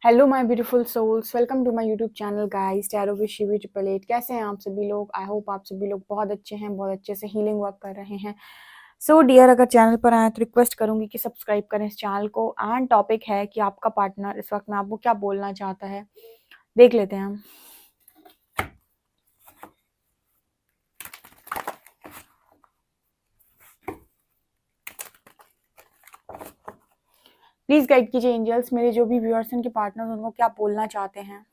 Hello my beautiful souls, welcome to my YouTube channel guys tarot with Shivi 888। कैसे हैं आप सभी लोग? आई होप आप सभी लोग बहुत अच्छे हैं, बहुत अच्छे से हीलिंग वर्क कर रहे हैं। सो डियर, अगर चैनल पर आए तो रिक्वेस्ट करूंगी कि सब्सक्राइब करें इस चैनल को। एंड टॉपिक है कि आपका पार्टनर इस वक्त में आपको क्या बोलना चाहता है, देख लेते हैं हम। प्लीज गाइड कीजिए एंजल्स, मेरे जो भी व्यूअर्स हैं, के पार्टनर उनको क्या बोलना चाहते हैं।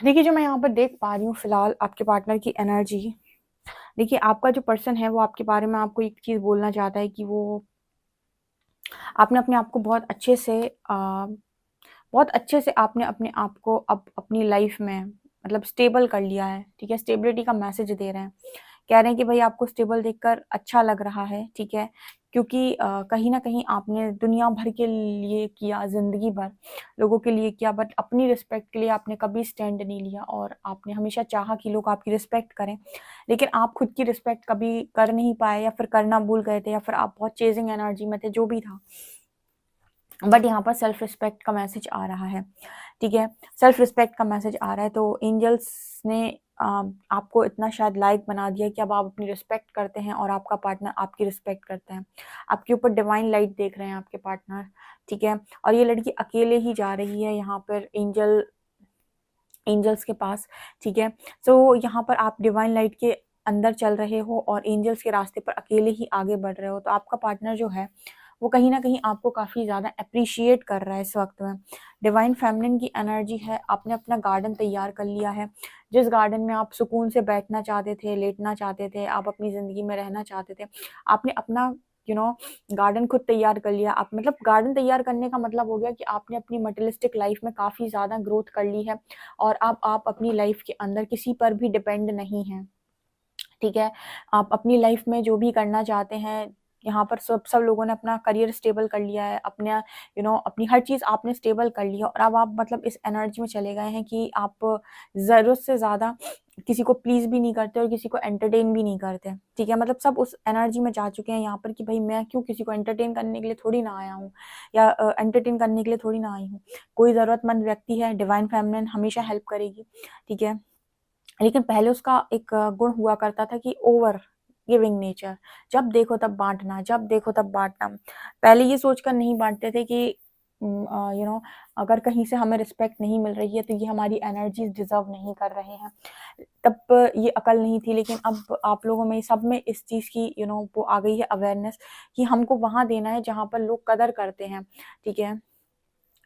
देखिए, जो मैं यहाँ पर देख पा रही हूँ फिलहाल आपके पार्टनर की एनर्जी। देखिए, आपका जो पर्सन है वो आपके बारे में आपको एक चीज बोलना चाहता है कि वो आपने अपने आप को बहुत अच्छे से आपने अपने आप को अब अपनी लाइफ में मतलब स्टेबल कर लिया है। ठीक है, स्टेबिलिटी का मैसेज दे रहे हैं। कह रहे हैं कि भाई आपको स्टेबल देखकर अच्छा लग रहा है। ठीक है, क्योंकि कहीं ना कहीं आपने दुनिया भर के लिए किया, जिंदगी भर लोगों के लिए किया, बट अपनी रिस्पेक्ट के लिए आपने कभी स्टैंड नहीं लिया। और आपने हमेशा चाहा कि लोग आपकी रिस्पेक्ट करें, लेकिन आप खुद की रिस्पेक्ट कभी कर नहीं पाए, या फिर करना भूल गए थे, या फिर आप बहुत चेजिंग एनर्जी में थे, जो भी था। बट यहाँ पर सेल्फ रिस्पेक्ट का मैसेज आ रहा है। ठीक है, सेल्फ रिस्पेक्ट का मैसेज आ रहा है। तो एंजल्स ने आपको इतना शायद लायक बना दिया कि अब आप अपनी रिस्पेक्ट करते हैं और आपका पार्टनर आपकी रिस्पेक्ट करता है। आपके ऊपर डिवाइन लाइट देख रहे हैं आपके पार्टनर। ठीक है, और ये लड़की अकेले ही जा रही है यहाँ पर एंजल्स के पास। ठीक है, तो यहाँ पर आप डिवाइन लाइट के अंदर चल रहे हो और एंजल्स के रास्ते पर अकेले ही आगे बढ़ रहे हो। तो आपका पार्टनर जो है वो कहीं ना कहीं आपको काफी ज्यादा अप्रिशिएट कर रहा है इस वक्त में। डिवाइन फेमिनिन की एनर्जी है। आपने अपना गार्डन तैयार कर लिया है, जिस गार्डन में आप सुकून से बैठना चाहते थे, लेटना चाहते थे, आप अपनी जिंदगी में रहना चाहते थे। आपने अपना गार्डन खुद तैयार कर लिया। आप मतलब गार्डन तैयार करने का मतलब हो गया कि आपने अपनी मटेरियलिस्टिक लाइफ में काफी ज्यादा ग्रोथ कर ली है और अब आप अपनी लाइफ के अंदर किसी पर भी डिपेंड नहीं हैं। ठीक है, आप अपनी लाइफ में जो भी करना चाहते हैं, यहाँ पर सब सब लोगों ने अपना करियर स्टेबल कर लिया है, अपने अपनी हर चीज़ आपने स्टेबल कर लिया। और अब आप मतलब इस एनर्जी में चले गए हैं कि आप ज़रूरत से ज़्यादा किसी को प्लीज भी नहीं करते और किसी को एंटरटेन भी नहीं करते। ठीक है, मतलब सब उस एनर्जी में जा चुके हैं यहाँ पर कि भाई मैं क्यों किसी को एंटरटेन करने के लिए थोड़ी ना आया हूँ, या एंटरटेन करने के लिए थोड़ी ना आई हूँ। कोई ज़रूरतमंद व्यक्ति है, डिवाइन फेमिनिन हमेशा हेल्प करेगी। ठीक है, लेकिन पहले उसका एक गुण हुआ करता था कि ओवर गिविंग नेचर। जब देखो तब बांटना, जब देखो तब बांटना। पहले ये सोचकर नहीं बांटते थे कि अगर कहीं से हमें रिस्पेक्ट नहीं मिल रही है तो ये हमारी एनर्जीज डिजर्व नहीं कर रहे हैं। तब ये अकल नहीं थी, लेकिन अब आप लोगों में सब में इस चीज़ की वो आ गई है अवेयरनेस कि हमको वहां देना है जहां पर लोग कदर करते हैं। ठीक है,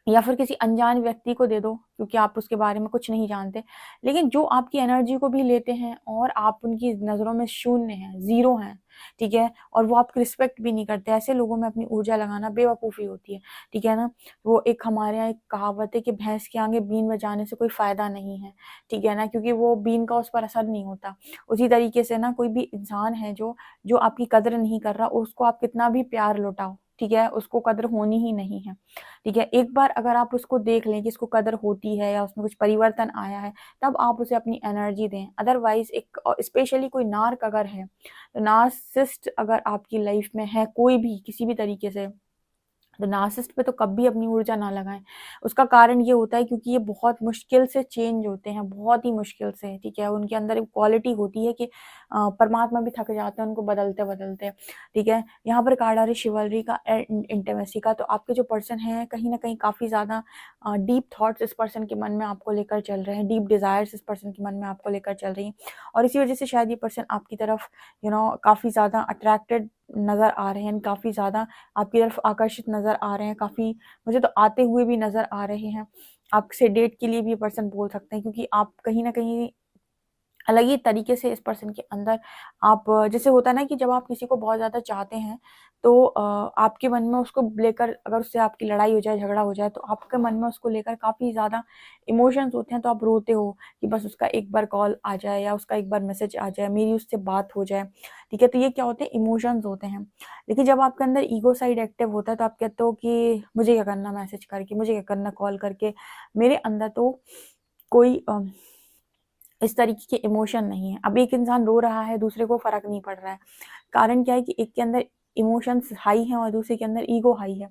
या फिर किसी अनजान व्यक्ति को दे दो क्योंकि आप उसके बारे में कुछ नहीं जानते, लेकिन जो आपकी एनर्जी को भी लेते हैं और आप उनकी नज़रों में शून्य हैं, जीरो हैं। ठीक है, और वो आपकी रिस्पेक्ट भी नहीं करते, ऐसे लोगों में अपनी ऊर्जा लगाना बेवकूफ़ी होती है। ठीक है ना, वो एक हमारे यहाँ एक कहावत है कि भैंस के आगे बीन बजाने से कोई फ़ायदा नहीं है। ठीक है ना, क्योंकि वो बीन का उस पर असर नहीं होता। उसी तरीके से ना कोई भी इंसान है जो जो आपकी कदर नहीं कर रहा, उसको आप कितना भी प्यार लौटाओ, ठीक है, उसको कदर होनी ही नहीं है। ठीक है, एक बार अगर आप उसको देख लें कि इसको कदर होती है या उसमें कुछ परिवर्तन आया है, तब आप उसे अपनी एनर्जी दें। अदरवाइज एक स्पेशली कोई नार्क अगर है, तो नार्सिसिस्ट अगर आपकी लाइफ में है कोई भी किसी भी तरीके से, तो नार्सिसिस्ट पे तो कभी अपनी ऊर्जा ना लगाएं। उसका कारण ये होता है क्योंकि ये बहुत मुश्किल से चेंज होते हैं, बहुत ही मुश्किल से, ठीक है। उनके अंदर एक क्वालिटी होती है कि परमात्मा भी थक जाते हैं उनको बदलते बदलते, ठीक है। यहाँ पर कार्ड आ रही शिवलरी का एंड इंटीमेसी का। तो आपके जो पर्सन है कहीं ना कहीं काफ़ी ज़्यादा डीप थॉट्स इस पर्सन के मन में आपको लेकर चल रहे हैं, डीप डिज़ायर्स इस पर्सन के मन में आपको लेकर चल रही हैं, और इसी वजह से शायद ये पर्सन आपकी तरफ काफ़ी ज़्यादा अट्रैक्टेड नज़र आ रहे हैं, काफ़ी ज़्यादा आपकी तरफ आकर्षित नज़र आ रहे हैं, काफ़ी मुझे तो आते हुए भी नज़र आ रहे हैं। आपसे डेट के लिए भी ये पर्सन बोल सकते हैं, क्योंकि आप कहीं न कहीं अलग ही तरीके से इस पर्सन के अंदर आप जैसे होता है ना कि जब आप किसी को बहुत ज़्यादा चाहते हैं तो आपके मन में उसको लेकर अगर उससे आपकी लड़ाई हो जाए, झगड़ा हो जाए, तो आपके मन में उसको लेकर काफ़ी ज़्यादा इमोशंस होते हैं। तो आप रोते हो कि बस उसका एक बार कॉल आ जाए या उसका एक बार मैसेज आ जाए, मेरी उससे बात हो जाए, ठीक है। तो ये क्या होते हैं, इमोशंस होते हैं। लेकिन जब आपके अंदर ईगो साइड एक्टिव होता है तो आप कहते हो कि मुझे क्या करना मैसेज करके, मुझे क्या करना कॉल करके, मेरे अंदर तो कोई इस तरीके के इमोशन नहीं है। अब एक इंसान रो रहा है, दूसरे को फ़र्क नहीं पड़ रहा है। कारण क्या है कि एक के अंदर इमोशंस हाई हैं और दूसरे के अंदर ईगो हाई है।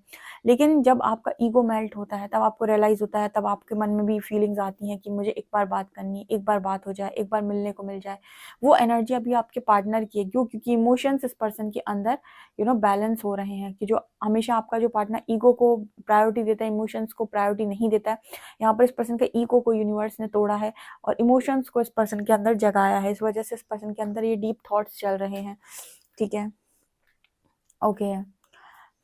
लेकिन जब आपका ईगो मेल्ट होता है, तब आपको रियलाइज़ होता है, तब आपके मन में भी फीलिंग्स आती हैं कि मुझे एक बार बात करनी है, एक बार बात हो जाए, एक बार मिलने को मिल जाए। वो एनर्जी अभी आपके पार्टनर की है। क्यों? क्योंकि इमोशंस इस पर्सन के अंदर बैलेंस हो रहे हैं, कि जो हमेशा आपका जो पार्टनर ईगो को प्रायोरिटी देता है, इमोशंस को प्रायोरिटी नहीं देता है, यहाँ पर इस पर्सन के ईगो को यूनिवर्स ने तोड़ा है और इमोशंस को इस पर्सन के अंदर जगाया है। इस वजह से इस पर्सन के अंदर ये डीप थॉट्स चल रहे हैं, ठीक है। ओके।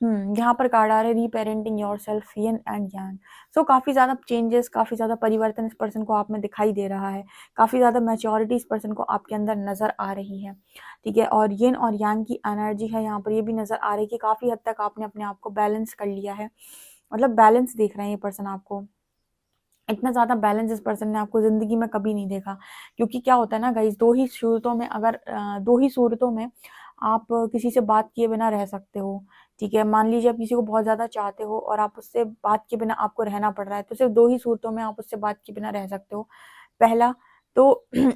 यहाँ पर कार्ड आ रहे रीपेरेंटिंग योरसेल्फ, यिन एंड यांग। सो काफ़ी ज़्यादा चेंजेस, काफ़ी ज़्यादा परिवर्तन इस पर्सन को आप में दिखाई दे रहा है, काफ़ी ज़्यादा मैच्योरिटी इस पर्सन को आपके अंदर नज़र आ रही है, ठीक है। और यिन और यांग की एनर्जी है यहाँ पर, ये भी नज़र आ रही है कि काफ़ी हद तक आपने अपने आप को बैलेंस कर लिया है, मतलब बैलेंस देख रहे हैं ये पर्सन आपको। इतना ज़्यादा बैलेंस इस पर्सन ने आपको ज़िंदगी में कभी नहीं देखा। क्योंकि क्या होता है ना गाइज़, 2 ही सूरतों में अगर 2 ही सूरतों में आप किसी से बात किए बिना रह सकते हो, ठीक है। मान लीजिए आप किसी को बहुत ज़्यादा चाहते हो और आप उससे बात किए बिना आपको रहना पड़ रहा है, तो सिर्फ़ 2 ही सूरतों में आप उससे बात किए बिना रह सकते हो। पहला तो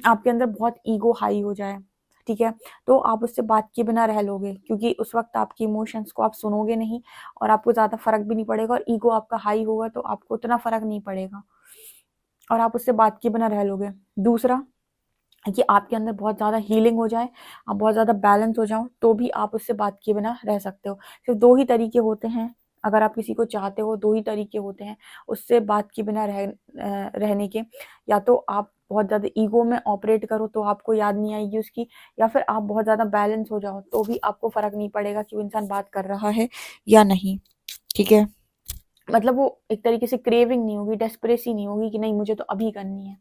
आपके अंदर बहुत ईगो हाई हो जाए, ठीक है, तो आप उससे बात किए बिना रह लोगे, क्योंकि उस वक़्त आपके इमोशंस को आप सुनोगे नहीं और आपको ज़्यादा फ़र्क भी नहीं पड़ेगा, और ईगो आपका हाई होगा तो आपको उतना फ़र्क नहीं पड़ेगा और आप उससे बात किए बिना रह लोगे। दूसरा कि आपके अंदर बहुत ज़्यादा हीलिंग हो जाए, आप बहुत ज़्यादा बैलेंस हो जाओ, तो भी आप उससे बात किए बिना रह सकते हो। सिर्फ़ 2 ही तरीके होते हैं, अगर आप किसी को चाहते हो 2 ही तरीके होते हैं उससे बात किए बिना रहने के। या तो आप बहुत ज़्यादा ईगो में ऑपरेट करो तो आपको याद नहीं आएगी उसकी, या फिर आप बहुत ज़्यादा बैलेंस हो जाओ तो भी आपको फ़र्क नहीं पड़ेगा कि वो इंसान बात कर रहा है या नहीं, ठीक है। मतलब वो एक तरीके से क्रेविंग नहीं होगी, डेस्परेसी नहीं होगी कि नहीं मुझे तो अभी करनी है।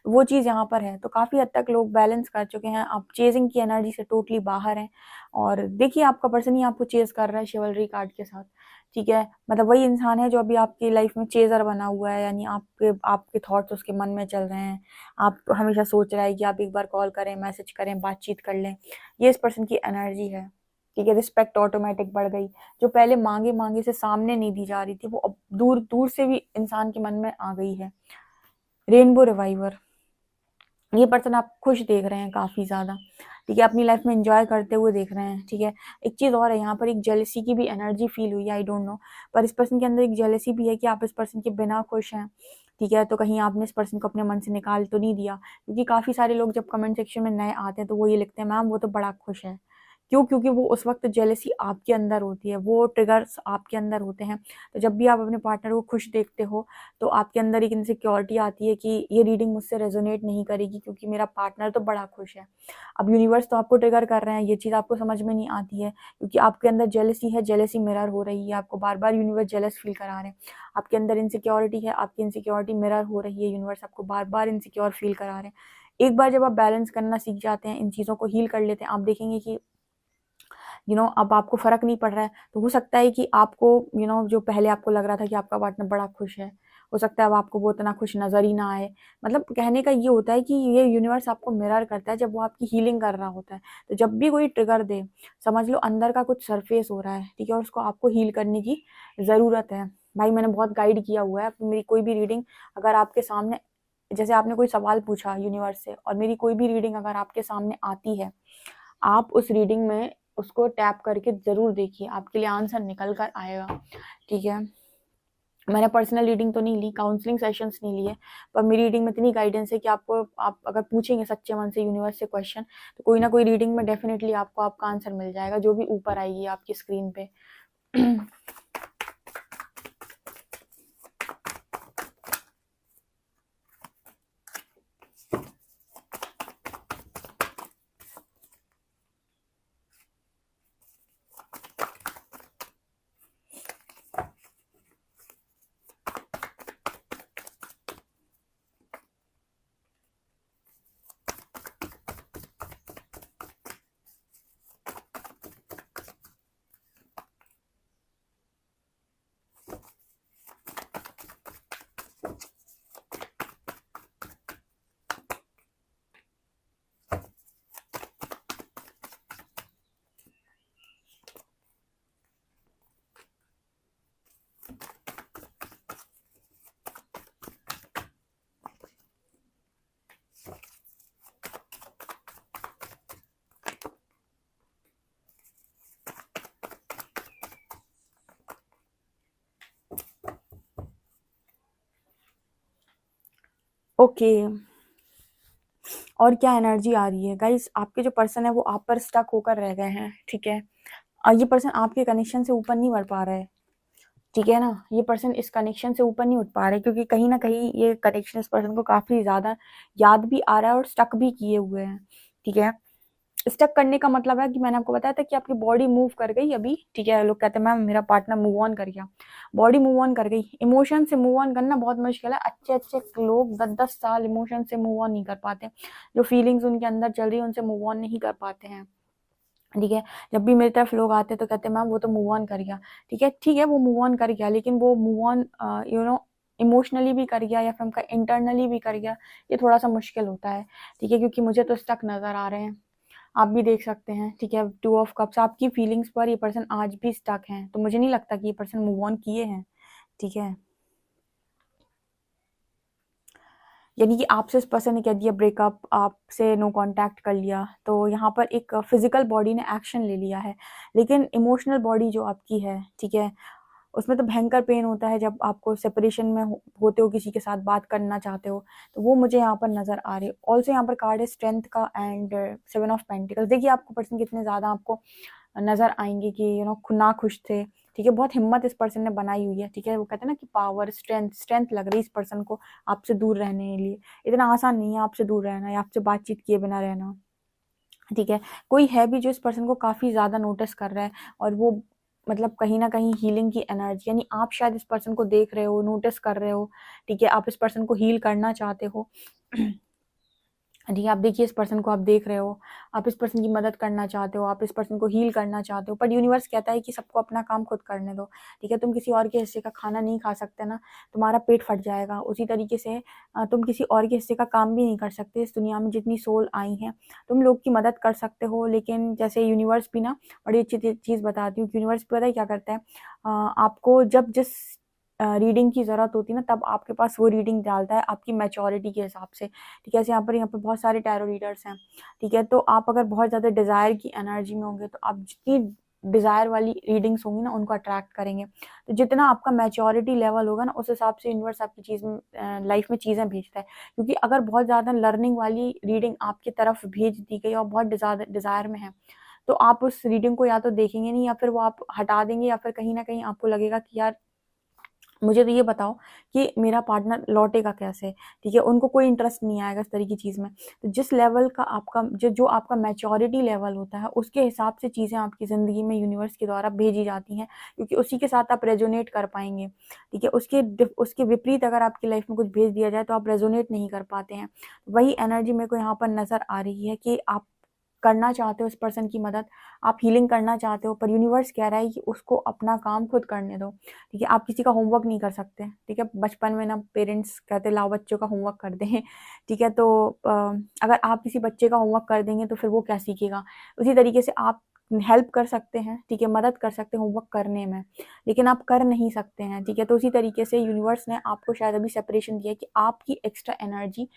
वो चीज़ यहाँ पर है। तो काफ़ी हद तक लोग बैलेंस कर चुके हैं, आप चेज़िंग की एनर्जी से टोटली बाहर हैं और देखिए आपका पर्सन ही आपको चेज़ कर रहा है शिवलरी कार्ड के साथ, ठीक है। मतलब वही इंसान है जो अभी आपकी लाइफ़ में चेज़र बना हुआ है, यानी आपके आपके थॉट्स उसके मन में चल रहे हैं। आप हमेशा सोच रहा है कि आप एक बार कॉल करें, मैसेज करें, बातचीत कर लें। ये इस पर्सन की एनर्जी है, ठीक है। रिस्पेक्ट ऑटोमेटिक बढ़ गई, जो पहले माँगे-माँगे से सामने नहीं दी जा रही थी, वो अब दूर-दूर से भी इंसान के मन में आ गई है। रेनबो रिवाइवर, ये पर्सन आप खुश देख रहे हैं काफ़ी ज़्यादा, ठीक है, अपनी लाइफ में एन्जॉय करते हुए देख रहे हैं, ठीक है। एक चीज़ और है, यहाँ पर एक जेलसी की भी एनर्जी फ़ील हुई है, आई डोंट नो, पर इस पर्सन के अंदर एक जेलसी भी है कि आप इस पर्सन के बिना खुश हैं, ठीक है। तो कहीं आपने इस पर्सन को अपने मन से निकाल तो नहीं दिया, क्योंकि काफ़ी सारे लोग जब कमेंट सेक्शन में नए आते हैं तो वो ये लिखते हैं, मैम वो तो बड़ा खुश है। क्यों? क्योंकि वो उस वक़्त जेलसी आपके अंदर होती है, वो ट्रिगर्स आपके अंदर होते हैं। तो जब भी आप अपने पार्टनर को खुश देखते हो, तो आपके अंदर एक इनसिक्योरिटी आती है कि ये रीडिंग मुझसे रेज़ोनेट नहीं करेगी क्योंकि मेरा पार्टनर तो बड़ा खुश है। अब यूनिवर्स तो आपको ट्रिगर कर रहे हैं, ये चीज़ आपको समझ में नहीं आती है क्योंकि आपके अंदर जेलसी है, जेलसी मिरर हो रही है, आपको बार-बार यूनिवर्स जेलस फ़ील करा रहे हैं। आपके अंदर इनसिक्योरिटी है, आपकी इनसिक्योरिटी मिरर हो रही है, यूनिवर्स आपको बार-बार इनसिक्योर फ़ील करा रहे हैं। एक बार जब आप बैलेंस करना सीख जाते हैं, इन चीज़ों को हील कर लेते हैं, आप देखेंगे कि अब आपको फ़र्क नहीं पड़ रहा है, तो हो सकता है कि आपको जो पहले आपको लग रहा था कि आपका पार्टनर बड़ा खुश है, हो सकता है अब आपको वो इतना खुश नज़र ही ना आए। मतलब कहने का ये होता है कि ये यूनिवर्स आपको मिरर करता है जब वो आपकी हीलिंग कर रहा होता है। तो जब भी कोई ट्रिगर दे, समझ लो अंदर का कुछ सरफेस हो रहा है, ठीक है? और उसको आपको हील करने की ज़रूरत है। भाई मैंने बहुत गाइड किया हुआ है, मेरी कोई भी रीडिंग अगर आपके सामने, जैसे आपने कोई सवाल पूछा यूनिवर्स से और मेरी कोई भी रीडिंग अगर आपके सामने आती है, आप उस रीडिंग में उसको टैप करके ज़रूर देखिए, आपके लिए आंसर निकल कर आएगा, ठीक है। मैंने पर्सनल रीडिंग तो नहीं ली, काउंसलिंग सेशंस नहीं लिए, पर मेरी रीडिंग में इतनी गाइडेंस है कि आप अगर पूछेंगे सच्चे मन से यूनिवर्स से क्वेश्चन, तो कोई ना कोई रीडिंग में डेफिनेटली आपको आपका आंसर मिल जाएगा, जो भी ऊपर आएगी आपकी स्क्रीन पे। ओके, और क्या एनर्जी आ रही है गाइस, आपके जो पर्सन है वो आप पर स्टक होकर रह गए हैं, ठीक है। ये पर्सन आपके कनेक्शन से ऊपर नहीं बढ़ पा रहा है, ठीक है ना। ये पर्सन इस कनेक्शन से ऊपर नहीं उठ पा रहा है, क्योंकि कहीं ना कहीं ये कनेक्शन इस पर्सन को काफी ज्यादा याद भी आ रहा है और स्टक भी किए हुए हैं, ठीक है। स्टक करने का मतलब है कि मैंने आपको बताया था कि आपकी बॉडी मूव कर गई अभी, ठीक है। लोग कहते हैं मैम मेरा पार्टनर मूव ऑन कर गया, बॉडी मूव ऑन कर गई। इमोशन से मूव ऑन करना बहुत मुश्किल है, अच्छे अच्छे लोग 10-10 साल इमोशन से मूव ऑन नहीं कर पाते, जो फीलिंग्स उनके अंदर चल रही है उनसे मूव ऑन नहीं कर पाते हैं, ठीक है। जब भी मेरी तरफ लोग आते हैं तो कहते हैं मैम वो तो मूव ऑन कर गया, ठीक है। ठीक है, वो मूव ऑन कर गया, लेकिन वो मूव ऑन इमोशनली भी कर गया या फिर उनका इंटरनली भी कर गया, ये थोड़ा सा मुश्किल होता है, ठीक है। क्योंकि मुझे तो स्टक नजर आ रहे हैं, आप भी देख सकते हैं, ठीक है। 2 ऑफ कप्स, आपकी फीलिंग्स पर ये पर्सन आज भी स्टक हैं, तो मुझे नहीं लगता कि ये पर्सन मूव ऑन किए हैं, ठीक है। यानी कि आपसे इस पर्सन ने कह दिया ब्रेकअप, आपसे नो कांटेक्ट कर लिया, तो यहाँ पर एक फिजिकल बॉडी ने एक्शन ले लिया है, लेकिन इमोशनल बॉडी जो आपकी है, ठीक है, उसमें तो भयंकर पेन होता है जब आपको सेपरेशन में होते हो, किसी के साथ बात करना चाहते हो, तो वो मुझे यहाँ पर नजर आ रही है। ऑल्सो यहाँ पर कार्ड है स्ट्रेंथ का एंड 7 ऑफ पेंटिकल्स। देखिए आपको पर्सन कितने ज्यादा आपको नजर आएंगे कि ना खुश थे, ठीक है। बहुत हिम्मत इस पर्सन ने बनाई हुई है, ठीक है। वो कहते हैं ना कि पावर, स्ट्रेंथ स्ट्रेंथ लग रही है इस पर्सन को आपसे दूर रहने के लिए। इतना आसान नहीं है आपसे दूर रहना या आपसे बातचीत किए बिना रहना, ठीक है। कोई है भी जो इस पर्सन को काफी ज्यादा नोटिस कर रहा है, और वो मतलब कहीं ना कहीं हीलिंग की एनर्जी, यानी आप शायद इस पर्सन को देख रहे हो, नोटिस कर रहे हो, ठीक है। आप इस पर्सन को हील करना चाहते हो, ठीक है। आप देखिए इस पर्सन को आप देख रहे हो, आप इस पर्सन की मदद करना चाहते हो, आप इस पर्सन को हील करना चाहते हो, पर यूनिवर्स कहता है कि सबको अपना काम खुद करने दो, ठीक है। तुम किसी और के हिस्से का खाना नहीं खा सकते ना, तुम्हारा पेट फट जाएगा। उसी तरीके से तुम किसी और के हिस्से का काम भी नहीं कर सकते। इस दुनिया में जितनी सोल आई हैं, तुम लोग की मदद कर सकते हो, लेकिन जैसे यूनिवर्स भी ना बड़ी अच्छी चीज़ बताती हूँ कि यूनिवर्स पता है क्या करता है, आपको जब जिस रीडिंग की ज़रूरत होती है ना, तब आपके पास वो रीडिंग डालता है आपकी मैच्योरिटी के हिसाब से, ठीक है। ऐसे यहाँ पर बहुत सारे टैरो रीडर्स हैं, ठीक है। तो आप अगर बहुत ज़्यादा डिज़ायर की एनर्जी में होंगे, तो आप जितनी डिज़ायर वाली रीडिंग्स होंगी ना उनको अट्रैक्ट करेंगे। तो जितना आपका मैच्योरिटी लेवल होगा ना, उस हिसाब से यूनिवर्स आपकी चीज़ में लाइफ में चीज़ें भेजता है। क्योंकि अगर बहुत ज़्यादा लर्निंग वाली रीडिंग आपकी तरफ भेज दी गई और बहुत ज़्यादा डिज़ायर में है, तो आप उस रीडिंग को या तो देखेंगे नहीं, या फिर वो आप हटा देंगे, या फिर कहीं ना कहीं आपको लगेगा कि यार मुझे तो ये बताओ कि मेरा पार्टनर लौटेगा कैसे, ठीक है। उनको कोई इंटरेस्ट नहीं आएगा इस तरह की चीज़ में। तो जिस लेवल का आपका जो आपका मैच्योरिटी लेवल होता है, उसके हिसाब से चीज़ें आपकी ज़िंदगी में यूनिवर्स के द्वारा भेजी जाती हैं, क्योंकि उसी के साथ आप रेजोनेट कर पाएंगे, ठीक है। उसके विपरीत अगर आपकी लाइफ में कुछ भेज दिया जाए तो आप रेजोनेट नहीं कर पाते हैं। वही एनर्जी मेरे को यहाँ पर नज़र आ रही है कि आप करना चाहते हो इस पर्सन की मदद, आप हीलिंग करना चाहते हो, पर यूनिवर्स कह रहा है कि उसको अपना काम खुद करने दो, ठीक है। आप किसी का होमवर्क नहीं कर सकते, ठीक है। बचपन में ना पेरेंट्स कहते लाओ बच्चों का होमवर्क कर दें, ठीक है। तो अगर आप किसी बच्चे का होमवर्क कर देंगे तो फिर वो क्या सीखेगा। उसी तरीके से आप हेल्प कर सकते हैं, ठीक है, मदद कर सकते हैं होमवर्क करने में, लेकिन आप कर नहीं सकते हैं, ठीक है। तो उसी तरीके से यूनिवर्स ने आपको शायद अभी सेपरेशन दिया है कि आपकी एक्स्ट्रा एनर्जी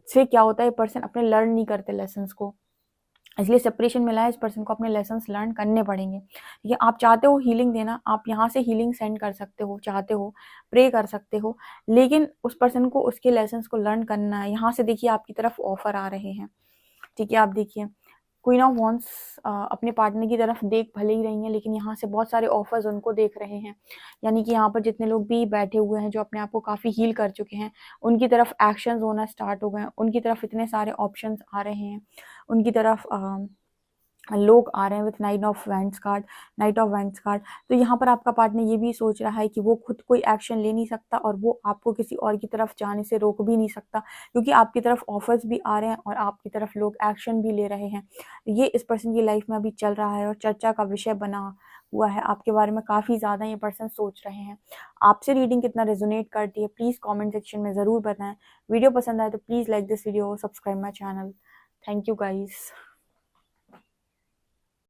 से क्या होता है, पर्सन अपने लर्न नहीं करते लेसन्स को, इसलिए सेपरेशन मिला है, इस पर्सन को अपने लेसन्स लर्न करने पड़ेंगे। ठीक है, आप चाहते हो हीलिंग देना, आप यहाँ से हीलिंग सेंड कर सकते हो, चाहते हो प्रे कर सकते हो, लेकिन उस पर्सन को उसके लेसन्स को लर्न करना है। यहाँ से देखिए आपकी तरफ ऑफर आ रहे हैं। ठीक है, आप देखिए क्वीन ऑफ वॉन्ड्स अपने पार्टनर की तरफ देख भले ही रही हैं, लेकिन यहाँ से बहुत सारे ऑफर्स उनको देख रहे हैं। यानी कि यहाँ पर जितने लोग भी बैठे हुए हैं जो अपने आप को काफ़ी हील कर चुके हैं, उनकी तरफ एक्शंस होना स्टार्ट हो गए हैं, उनकी तरफ इतने सारे ऑप्शंस आ रहे हैं, उनकी तरफ लोग आ रहे हैं with night of wands card. तो यहाँ पर आपका पार्टनर ये भी सोच रहा है कि वो खुद कोई एक्शन ले नहीं सकता और वो आपको किसी और की तरफ जाने से रोक भी नहीं सकता, क्योंकि आपकी तरफ ऑफर्स भी आ रहे हैं और आपकी तरफ लोग एक्शन भी ले रहे हैं। ये इस पर्सन की लाइफ में अभी चल रहा है और चर्चा का विषय बना हुआ है। आपके बारे में काफ़ी ज़्यादा ये पर्सन सोच रहे हैं। आपसे रीडिंग कितना रेजोनेट करती है प्लीज़ कॉमेंट सेक्शन में ज़रूर बताएं। वीडियो पसंद आए तो please like this video, subscribe my channel. Thank you guys.